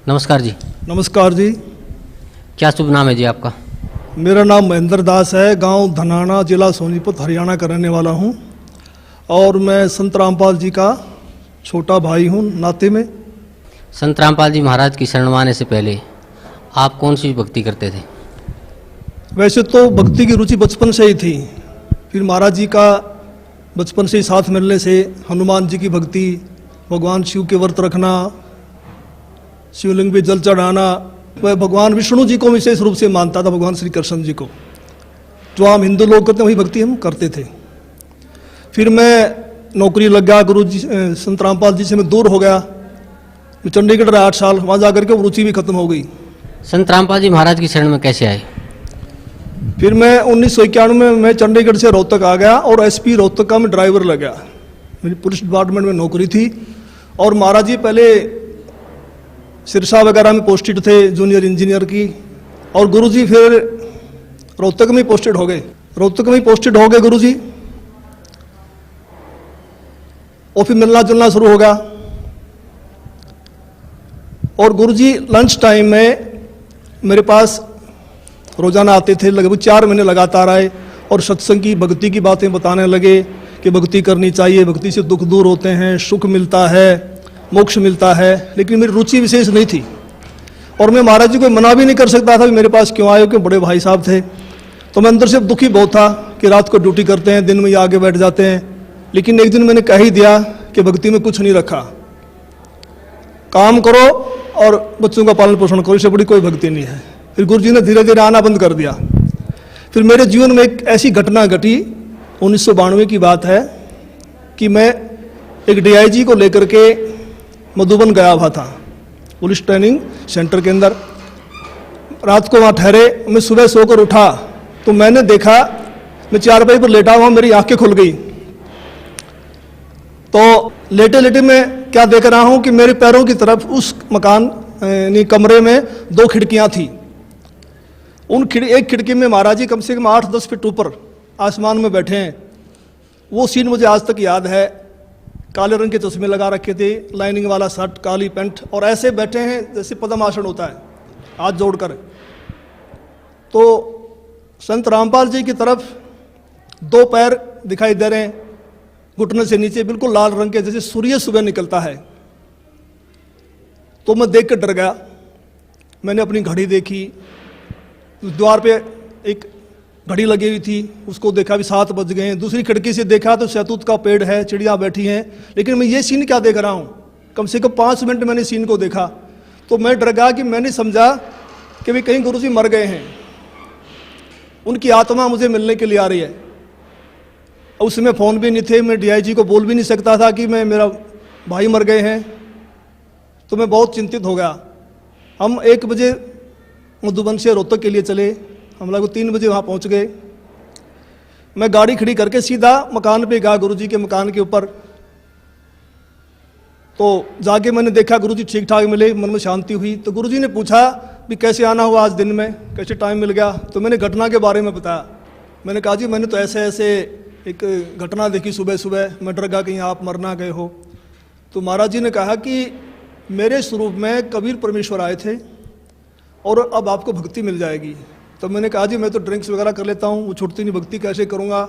नमस्कार जी। नमस्कार जी। क्या शुभ नाम है जी आपका? मेरा नाम महेंद्र दास है। गांव धनाना, जिला सोनीपत, हरियाणा का रहने वाला हूं और मैं संत रामपाल जी का छोटा भाई हूं नाते में। संत रामपाल जी महाराज की शरण में आने से पहले आप कौन सी भक्ति करते थे? वैसे तो भक्ति की रुचि बचपन से ही थी। फिर महाराज जी का बचपन से ही साथ मिलने से हनुमान जी की भक्ति, भगवान शिव के व्रत रखना, शिवलिंग पे जल चढ़ाना, वह भगवान विष्णु जी को विशेष रूप से मानता था, भगवान श्री कृष्ण जी को। जो हम हिंदू लोग करते हैं वही भक्ति हम करते थे। फिर मैं नौकरी लग गया, गुरु जी संत रामपाल जी से मैं दूर हो गया। मैं चंडीगढ़ रहा 8 साल, वहाँ जाकर के रुचि भी खत्म हो गई। संत रामपाल जी महाराज की शरण में कैसे आए? फिर मैं 1991 में मैं चंडीगढ़ से रोहतक आ गया और एसपी रोहतक का मैं ड्राइवर लग गया। मेरी पुलिस डिपार्टमेंट में नौकरी थी और महाराज जी पहले सिरसा वगैरह में पोस्टेड थे, जूनियर इंजीनियर की, और गुरुजी फिर रोहतक में पोस्टेड हो गए। रोहतक में पोस्टेड हो गए गुरुजी, और फिर मिलना जुलना शुरू हो गया। और गुरुजी लंच टाइम में मेरे पास रोजाना आते थे, लगभग 4 महीने लगातार आए और सत्संग की, भक्ति की बातें बताने लगे कि भक्ति करनी चाहिए, भक्ति से दुख दूर होते हैं, सुख मिलता है, मोक्ष मिलता है। लेकिन मेरी रुचि विशेष नहीं थी और मैं महाराज जी को मना भी नहीं कर सकता था कि मेरे पास क्यों आए, क्यों बड़े भाई साहब थे। तो मैं अंदर से दुखी बहुत था कि रात को ड्यूटी करते हैं, दिन में ये आगे बैठ जाते हैं। लेकिन एक दिन मैंने कह ही दिया कि भक्ति में कुछ नहीं रखा, काम करो और बच्चों का पालन पोषण करो, इससे बड़ी कोई भक्ति नहीं है। फिर गुरु जी ने धीरे धीरे आना बंद कर दिया। फिर मेरे जीवन में एक ऐसी घटना घटी, 1992 की बात है, कि मैं एक DIG को लेकर के मधुबन गया हुआ था, पुलिस ट्रेनिंग सेंटर के अंदर। रात को वहाँ ठहरे, मैं सुबह सोकर उठा तो मैंने देखा, मैं चारपाई पर लेटा हुआ, मेरी आंखें खुल गई। तो लेटे लेटे मैं क्या देख रहा हूँ कि मेरे पैरों की तरफ उस मकान यानी कमरे में 2 खिड़कियाँ थी। एक खिड़की में महाराज जी कम से कम 8-10 फीट ऊपर आसमान में बैठे हैं। वो सीन मुझे आज तक याद है। काले रंग के चश्मे लगा रखे थे, लाइनिंग वाला शर्ट, काली पैंट, और ऐसे बैठे हैं जैसे पद्मासन होता है, हाथ जोड़कर। तो संत रामपाल जी की तरफ 2 पैर दिखाई दे रहे हैं, घुटने से नीचे बिल्कुल लाल रंग के, जैसे सूर्य सुबह निकलता है। तो मैं देख कर डर गया। मैंने अपनी घड़ी देखी, द्वार पे एक घड़ी लगी हुई थी, उसको देखा भी 7 बज गए हैं। दूसरी खिड़की से देखा तो शहतूत का पेड़ है, चिड़िया बैठी हैं। लेकिन मैं ये सीन क्या देख रहा हूँ, कम से कम 5 मिनट मैंने सीन को देखा। तो मैं डर गया कि मैंने समझा कि भाई कहीं गुरुजी मर गए हैं, उनकी आत्मा मुझे मिलने के लिए आ रही है। उसमें फ़ोन भी नहीं थे, मैं DIG को बोल भी नहीं सकता था कि मेरा भाई मर गए हैं। तो मैं बहुत चिंतित हो गया। हम 1 बजे मधुबन से रोहतक के लिए चले, हम लोग 3 बजे वहाँ पहुँच गए। मैं गाड़ी खड़ी करके सीधा मकान पे गया, गुरुजी के मकान के ऊपर। तो जाके मैंने देखा गुरुजी ठीक ठाक मिले, मन में शांति हुई। तो गुरुजी ने पूछा भी कैसे आना हुआ आज दिन में, कैसे टाइम मिल गया। तो मैंने घटना के बारे में बताया। मैंने कहा जी मैंने तो ऐसे ऐसे एक घटना देखी सुबह सुबह, मैं डर गया कहीं आप मर ना गए हो। तो महाराज जी ने कहा कि मेरे स्वरूप में कबीर परमेश्वर आए थे और अब आपको भक्ति मिल जाएगी। तो मैंने कहा जी मैं तो ड्रिंक्स वगैरह कर लेता हूँ, वो छूटती नहीं, भक्ति कैसे करूँगा।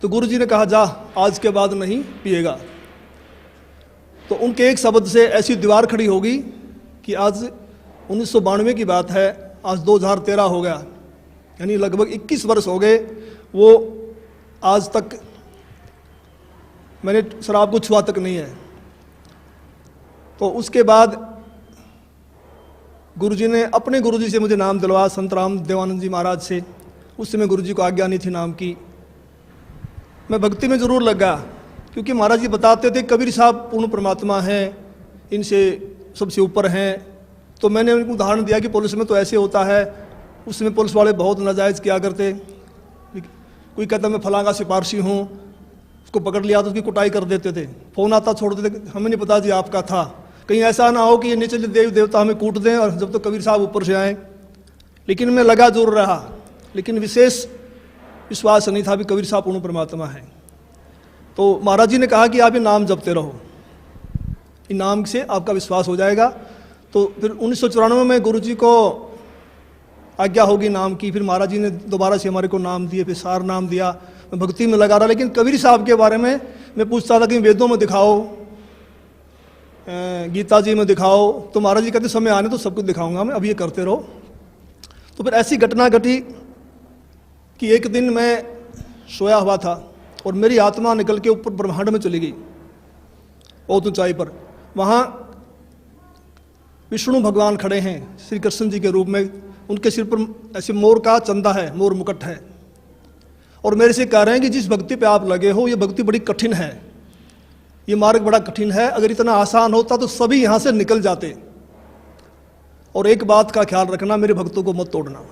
तो गुरु जी ने कहा जा आज के बाद नहीं पिएगा। तो उनके एक शब्द से ऐसी दीवार खड़ी होगी कि आज 1992 की बात है, आज 2013 हो गया, यानी लगभग 21 वर्ष हो गए। वो आज तक मैंने शराब को छुआ तक नहीं है। तो उसके बाद गुरुजी ने अपने गुरुजी से मुझे नाम दिलवाया, संत राम देवानंद जी महाराज से। उस समय गुरुजी को आज्ञा नहीं थी नाम की। मैं भक्ति में ज़रूर लगा क्योंकि महाराज जी बताते थे कबीर साहब पूर्ण परमात्मा हैं, इनसे सबसे ऊपर हैं। तो मैंने उनको उदाहरण दिया कि पुलिस में तो ऐसे होता है, उसमें पुलिस वाले बहुत नाजायज़ किया करते। कोई कहता मैं फलांगा सिपारसी हूँ, उसको पकड़ लिया तो उसकी कुटाई कर देते थे, फ़ोन आता छोड़ देते, हमें नहीं पता जी आपका था। कहीं ऐसा ना हो कि ये नीचे देव देवता हमें कूट दें और जब तो कबीर साहब ऊपर से आए। लेकिन मैं लगा जरूर रहा, लेकिन विशेष विश्वास नहीं था भी कबीर साहब पूर्ण परमात्मा है। तो महाराज जी ने कहा कि आप ये नाम जपते रहो, इन नाम से आपका विश्वास हो जाएगा। तो फिर 1994 में गुरुजी को आज्ञा होगी नाम की, फिर महाराज जी ने दोबारा से हमारे को नाम दिए, फिर सार नाम दिया, मैं भक्ति में लगा रहा। लेकिन कबीर साहब के बारे में मैं पूछता था कि वेदों में दिखाओ, गीता जी में दिखाओ, तो महाराज जी कहते समय आने तो सब कुछ दिखाऊंगा मैं, अब ये करते रहो। तो फिर ऐसी घटना घटी कि एक दिन मैं सोया हुआ था और मेरी आत्मा निकल के ऊपर ब्रह्मांड में चली गई, बहुत ऊंचाई पर। वहाँ विष्णु भगवान खड़े हैं श्री कृष्ण जी के रूप में, उनके सिर पर ऐसे मोर का चंदा है, मोर मुकुट है, और मेरे से कह रहे हैं कि जिस भक्ति पे आप लगे हो ये भक्ति बड़ी कठिन है, ये मार्ग बड़ा कठिन है, अगर इतना आसान होता तो सभी यहाँ से निकल जाते। और एक बात का ख्याल रखना, मेरे भक्तों को मत तोड़ना।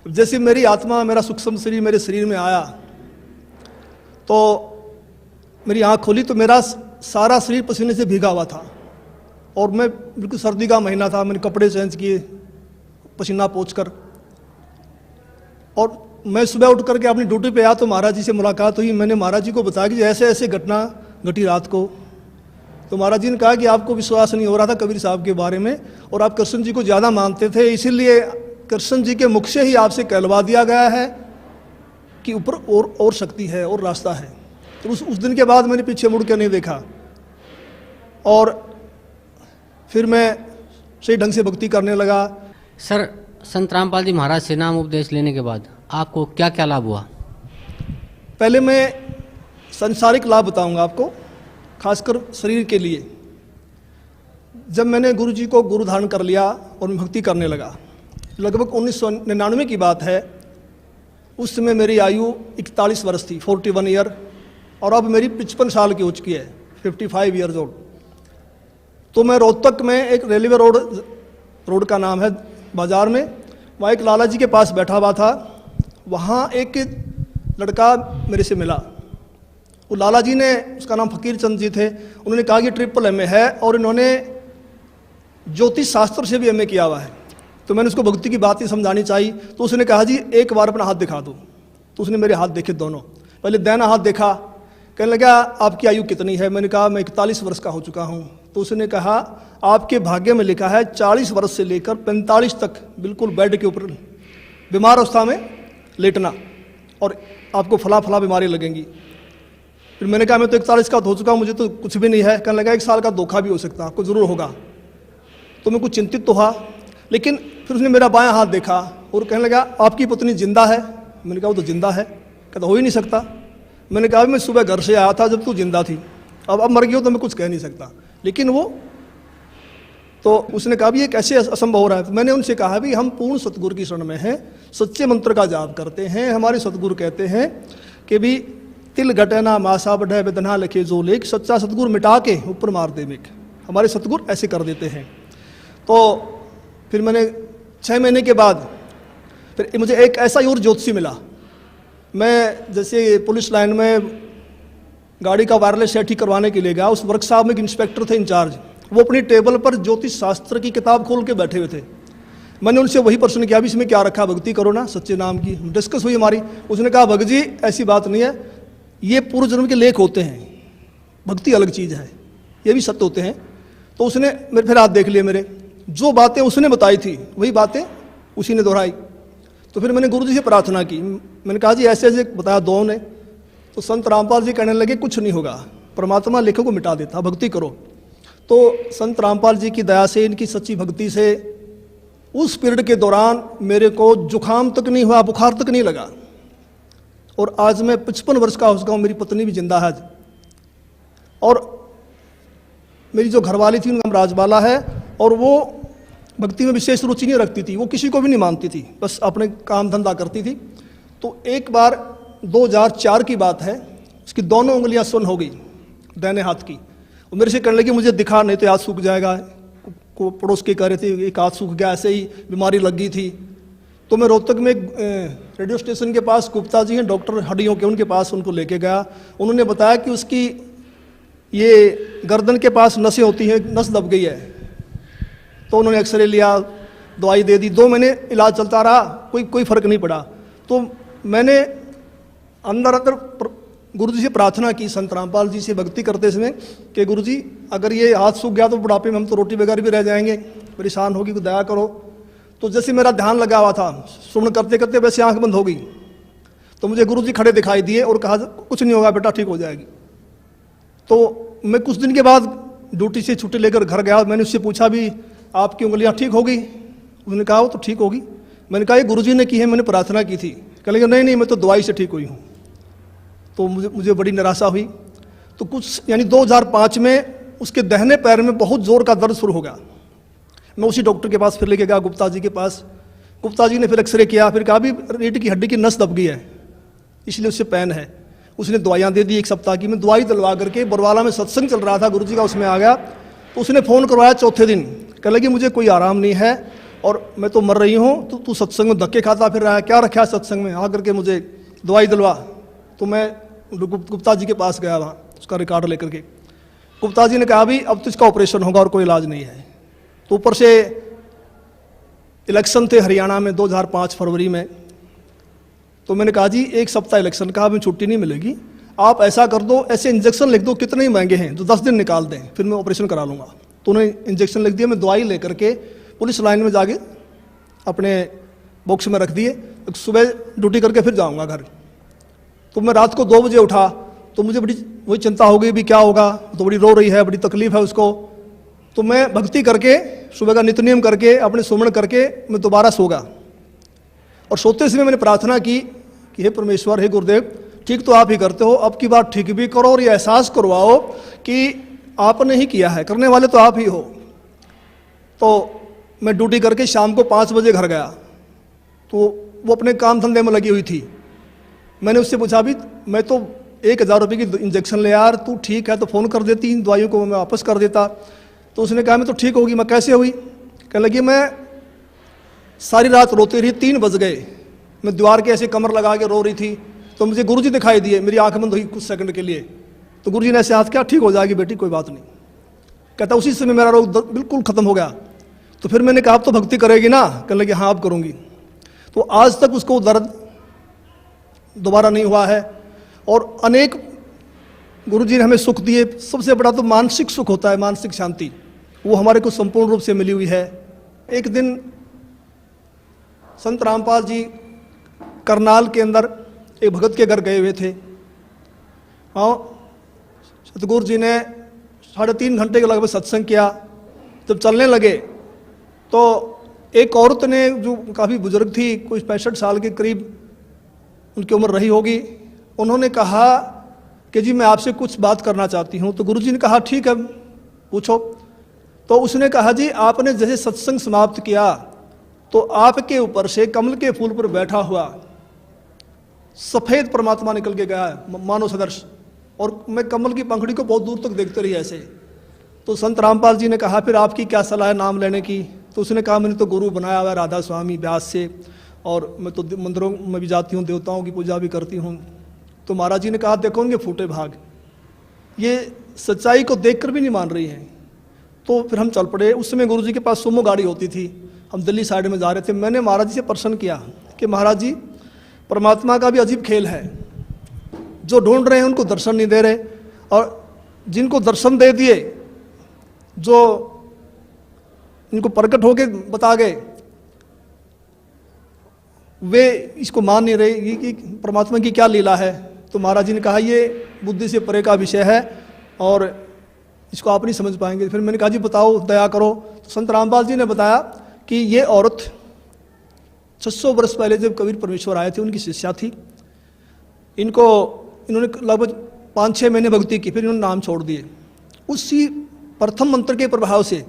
जैसे मेरी आत्मा, मेरा सूक्ष्म शरीर मेरे शरीर में आया तो मेरी आँख खोली तो मेरा सारा शरीर पसीने से भीगा हुआ था, और मैं बिल्कुल सर्दी का महीना था, मैंने कपड़े चेंज किए पसीना पोंछकर, और मैं सुबह उठ करके अपनी ड्यूटी पे आया तो महाराज जी से मुलाकात हुई। मैंने महाराज जी को बताया कि ऐसे ऐसे घटना घटी रात को। तो महाराज जी ने कहा कि आपको विश्वास नहीं हो रहा था कबीर साहब के बारे में, और आप कृष्ण जी को ज़्यादा मानते थे, इसीलिए कृष्ण जी के मुख से ही आपसे कहलवा दिया गया है कि ऊपर और शक्ति है और रास्ता है। तो उस दिन के बाद मैंने पीछे मुड़ के नहीं देखा, और फिर मैं सही ढंग से भक्ति करने लगा। सर, संत रामपाल जी महाराज से नाम उपदेश लेने के बाद आपको क्या क्या लाभ हुआ? पहले मैं संसारिक लाभ बताऊंगा आपको, खासकर शरीर के लिए। जब मैंने गुरु जी को गुरु धारण कर लिया और मैं भक्ति करने लगा, लगभग 1999 की बात है, उस समय मेरी आयु 41 वर्ष थी, 41 ईयर, और अब मेरी 55 साल की हो चुकी है, 55 ईयर्स ओल्ड। तो मैं रोहतक में एक रेलवे रोड का नाम है बाजार में, वहाँ एक लाला जी के पास बैठा हुआ था। वहाँ एक लड़का मेरे से मिला, वो लाला जी ने, उसका नाम फकीर चंद जी थे, उन्होंने कहा कि ट्रिपल एमए है और इन्होंने ज्योतिष शास्त्र से भी एमए किया हुआ है। तो मैंने उसको भक्ति की बात ही समझानी चाहिए, तो उसने कहा जी एक बार अपना हाथ दिखा दो। तो उसने मेरे हाथ देखे दोनों, पहले दाहिना हाथ देखा, कहने लगा आपकी आयु कितनी है? मैंने कहा मैं 41 वर्ष का हो चुका हूँ। तो उसने कहा आपके भाग्य में लिखा है 40 वर्ष से लेकर 45 तक बिल्कुल बेड के ऊपर बीमार अवस्था में लेटना, और आपको फला फला बीमारी लगेंगी। फिर मैंने कहा मैं तो 41 का हो चुका हूँ, मुझे तो कुछ भी नहीं है। कहने लगा 1 साल का धोखा भी हो सकता है, आपको ज़रूर होगा। तो मैं कुछ चिंतित तो हुआ, लेकिन फिर उसने मेरा बायां हाथ देखा और कहने लगा आपकी पत्नी जिंदा है? मैंने कहा वो तो जिंदा है। कहता हो ही नहीं सकता। मैंने कहा मैं सुबह घर से आया था जब तू जिंदा थी, अब मर गई हो तो मैं कुछ कह नहीं सकता। लेकिन वो तो उसने कहा भी ये कैसे असंभव हो रहा है? तो मैंने उनसे कहा भी हम पूर्ण सतगुरु की शरण में हैं, सच्चे मंत्र का जाप करते हैं। हमारे सतगुरु कहते हैं कि भी तिल घटना मासा बढ़े वेदना लिखे जो लेख, सच्चा सतगुरु मिटा के ऊपर मार दे मेघ। हमारे सतगुरु ऐसे कर देते हैं। तो फिर मैंने 6 महीने के बाद फिर मुझे एक ऐसा ही और ज्योतिषी मिला। मैं जैसे पुलिस लाइन में गाड़ी का वायरलेस सेट ठीक करवाने के लिए गया, उस वर्कशॉप में एक इंस्पेक्टर थे इंचार्ज, वो अपनी टेबल पर ज्योतिष शास्त्र की किताब खोल के बैठे हुए थे। मैंने उनसे वही प्रश्न किया भी इसमें क्या रखा, भक्ति करो ना सच्चे नाम की। डिस्कस हुई हमारी। उसने कहा भगत जी ऐसी बात नहीं है, ये पूर्व जन्म के लेख होते हैं, भक्ति अलग चीज़ है, ये भी सत्य होते हैं। तो उसने मेरे फिर हाथ देख लिए, मेरे जो बातें उसने बताई थी वही बातें उसी ने दोहराई। तो फिर मैंने गुरु जी से प्रार्थना की, मैंने कहा जी ऐसे ऐसे बताया दो ने। तो संत रामपाल जी कहने लगे कुछ नहीं होगा, परमात्मा लेखों को मिटा देता, भक्ति करो। तो संत रामपाल जी की दया से, इनकी सच्ची भक्ति से उस पीरियड के दौरान मेरे को जुकाम तक नहीं हुआ, बुखार तक नहीं लगा। और आज मैं 55 वर्ष का हो चुका हूँ, मेरी पत्नी भी जिंदा है। और मेरी जो घरवाली थी उनका नाम राजबाला है, और वो भक्ति में विशेष रुचि नहीं रखती थी, वो किसी को भी नहीं मानती थी, बस अपने काम धंधा करती थी। तो एक बार 2004 की बात है, उसकी दोनों उंगलियां सुन्न हो गई दाहिने हाथ की। वो मेरे से कहने लगी मुझे दिखा नहीं तो हाथ सूख जाएगा। को पड़ोस के कह रहे थे एक हाथ सूख गया, ऐसे ही बीमारी लग गई थी। तो मैं रोहतक में रेडियो स्टेशन के पास गुप्ता जी हैं डॉक्टर हड्डियों के, उनके पास उनको लेके गया। उन्होंने बताया कि उसकी ये गर्दन के पास नसें होती हैं, नस दब गई है। तो उन्होंने एक्सरे लिया, दवाई दे दी, 2 महीने इलाज चलता रहा, कोई फ़र्क नहीं पड़ा। तो मैंने अंदर गुरु जी से प्रार्थना की, संत रामपाल जी से भक्ति करते समय कि गुरु जी अगर ये हाथ सूख गया तो बुढ़ापे में हम तो रोटी बगैर भी रह जाएंगे, परेशान होगी, तो दया करो। तो जैसे मेरा ध्यान लगा हुआ था, सुमन करते करते वैसे आंख बंद हो गई, तो मुझे गुरु जी खड़े दिखाई दिए और कहा कुछ नहीं होगा बेटा, ठीक हो जाएगी। तो मैं कुछ दिन के बाद ड्यूटी से छुट्टी लेकर घर गया। मैंने उससे पूछा भी आपकी उंगलियां ठीक हो गई? उसने कहा वो तो ठीक होगी। मैंने कहा ये गुरुजी ने की है, मैंने प्रार्थना की थी। कह लगे नहीं मैं तो दवाई से ठीक हुई हूँ। तो मुझे बड़ी निराशा हुई। तो कुछ यानी 2005 में उसके दाहिने पैर में बहुत जोर का दर्द शुरू हो गया। मैं उसी डॉक्टर के पास फिर लेके गया, गुप्ता जी के पास। गुप्ता जी ने फिर एक्सरे किया, फिर कहा भी रीढ़ की हड्डी की नस दब गई है, इसलिए उससे पेन है। उसने दवाइयाँ दे दी 1 सप्ताह की। मैं दवाई दिलवा करके बरवाला में सत्संग चल रहा था गुरुजी का, उसमें आ गया। तो उसने फ़ोन करवाया चौथे दिन, कह लगी मुझे कोई आराम नहीं है और मैं तो मर रही हूँ, तो तू सत्संग में धक्के खाता फिर रहा है, क्या रखा है सत्संग में, आ करके मुझे दवाई दिलवा। तो मैं गुप्ता जी के पास गया वहाँ, उसका रिकॉर्ड लेकर के। गुप्ता जी ने कहा भी अब तो इसका ऑपरेशन होगा और कोई इलाज नहीं है। तो ऊपर से इलेक्शन थे हरियाणा में 2005 फरवरी में। तो मैंने कहा जी 1 सप्ताह इलेक्शन का, हमें छुट्टी नहीं मिलेगी, आप ऐसा कर दो, ऐसे इंजेक्शन लिख दो, कितने ही महंगे हैं, तो 10 दिन निकाल दें, फिर मैं ऑपरेशन करा लूँगा। तो उन्होंने इंजेक्शन लिख दिया। मैं दवाई लेकर के पुलिस लाइन में जाके अपने बॉक्स में रख दिए। सुबह ड्यूटी करके फिर जाऊँगा घर। तो मैं रात को 2 बजे उठा, तो मुझे बड़ी वही चिंता हो गई भी क्या होगा, तो बड़ी रो रही है, बड़ी तकलीफ है उसको। तो मैं भक्ति करके सुबह का नित्य नियम करके अपने सुमन करके मैं दोबारा सो गया। और सोते समय मैंने प्रार्थना की कि हे परमेश्वर, हे गुरुदेव, ठीक तो आप ही करते हो, अब की बार ठीक भी करो और ये एहसास करवाओ कि आपने ही किया है, करने वाले तो आप ही हो। तो मैं ड्यूटी करके शाम को 5 बजे घर गया। तो वो अपने काम धंधे में लगी हुई थी। मैंने उससे पूछा भी मैं तो 1000 रुपये की इंजेक्शन ले यार, तू ठीक है तो फ़ोन कर देती, इन दवाइयों को मैं वापस कर देता। तो उसने कहा मैं तो ठीक होगी। मैं कैसे हुई? कहने लगी मैं सारी रात रोती रही, 3 बज गए, मैं दीवार के ऐसे कमर लगा के रो रही थी। तो मुझे गुरुजी दिखाई दिए, मेरी आंख बंद हुई कुछ सेकंड के लिए। तो गुरुजी ने ऐसे हाथ किया, ठीक हो जाएगी बेटी, कोई बात नहीं। कहता उसी समय मेरा रोग बिल्कुल ख़त्म हो गया। तो फिर मैंने कहा अब तो भक्ति करेगी ना? कहने लगी हाँ अब करूँगी। तो आज तक उसको दर्द दोबारा नहीं हुआ है। और अनेक गुरुजी ने हमें सुख दिए। सबसे बड़ा तो मानसिक सुख होता है, मानसिक शांति, वो हमारे को संपूर्ण रूप से मिली हुई है। एक दिन संत रामपाल जी करनाल के अंदर एक भगत के घर गए हुए थे। हाँ, सतगुरु जी ने 3.5 घंटे के लगभग सत्संग किया। जब चलने लगे तो एक औरत ने, जो काफ़ी बुजुर्ग थी, कोई 65 साल के करीब उनकी उम्र रही होगी, उन्होंने कहा कि जी मैं आपसे कुछ बात करना चाहती हूँ। तो गुरुजी ने कहा ठीक है पूछो। तो उसने कहा जी आपने जैसे सत्संग समाप्त किया तो आपके ऊपर से कमल के फूल पर बैठा हुआ सफ़ेद परमात्मा निकल के गया है, मानव सदर्श, और मैं कमल की पंखड़ी को बहुत दूर तक देखते रही ऐसे। तो संत रामपाल जी ने कहा फिर आपकी क्या सलाह है नाम लेने की? तो उसने कहा मैंने तो गुरु बनाया हुआ है राधा स्वामी व्यास से, और मैं तो मंदिरों में भी जाती हूँ, देवताओं की पूजा भी करती हूँ। तो महाराज जी ने कहा देखो इनके फूटे भाग, ये सच्चाई को देखकर भी नहीं मान रही हैं। तो फिर हम चल पड़े। उस समय गुरु जी के पास सुमो गाड़ी होती थी, हम दिल्ली साइड में जा रहे थे। मैंने महाराज जी से प्रश्न किया कि महाराज जी परमात्मा का भी अजीब खेल है, जो ढूंढ रहे हैं उनको दर्शन नहीं दे रहे, और जिनको दर्शन दे दिए, जो इनको प्रकट होके बता गए, वे इसको मान नहीं रहे कि परमात्मा की क्या लीला है। तो महाराज जी ने कहा ये बुद्धि से परे का विषय है और इसको आप नहीं समझ पाएंगे। फिर मैंने कहा जी बताओ, दया करो। तो संत रामपाल जी ने बताया कि ये औरत 600 वर्ष पहले जब कबीर परमेश्वर आए थे उनकी शिष्या थी। इन्होंने लगभग 5-6 महीने भक्ति की, फिर इन्होंने नाम छोड़ दिए। उसी प्रथम मंत्र के प्रभाव से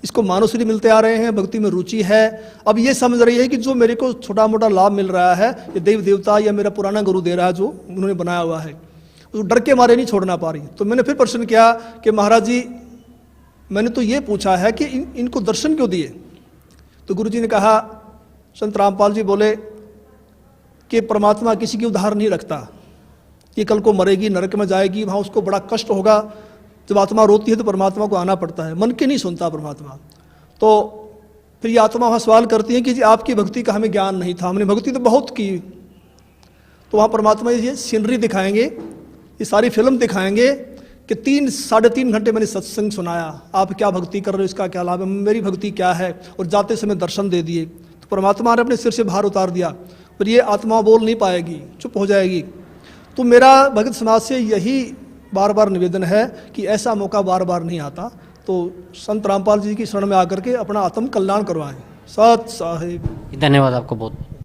इसको मानवश्री मिलते आ रहे हैं, भक्ति में रुचि है। अब ये समझ रही है कि जो मेरे को छोटा मोटा लाभ मिल रहा है ये देव देवता या मेरा पुराना गुरु दे रहा है, जो उन्होंने बनाया हुआ है, तो डर के मारे नहीं छोड़ना पा रही। तो मैंने फिर प्रश्न किया कि महाराज जी मैंने तो ये पूछा है कि इनको दर्शन क्यों दिए? तो गुरु जी ने कहा, संत रामपाल जी बोले कि परमात्मा किसी की उधार नहीं रखता, ये कल को मरेगी, नरक में जाएगी, वहाँ उसको बड़ा कष्ट होगा। जब आत्मा रोती है तो परमात्मा को आना पड़ता है, मन के नहीं सुनता परमात्मा। तो फिर ये आत्मा वहाँ सवाल करती है कि जी आपकी भक्ति का हमें ज्ञान नहीं था, हमने भक्ति तो बहुत की। तो वहाँ परमात्मा ये सीनरी दिखाएंगे ये सारी फिल्म दिखाएंगे कि 3-3.5 घंटे मैंने सत्संग सुनाया, आप क्या भक्ति कर रहे हो, इसका क्या लाभ है, मेरी भक्ति क्या है, और जाते समय दर्शन दे दिए। तो परमात्मा ने अपने सिर से भार उतार दिया, पर ये आत्मा बोल नहीं पाएगी, चुप हो जाएगी। तो मेरा भगत समाज से यही बार बार निवेदन है कि ऐसा मौका बार बार नहीं आता, तो संत रामपाल जी की शरण में आकर के अपना आत्म कल्याण करवाएं। सत साहिब। धन्यवाद आपको बहुत।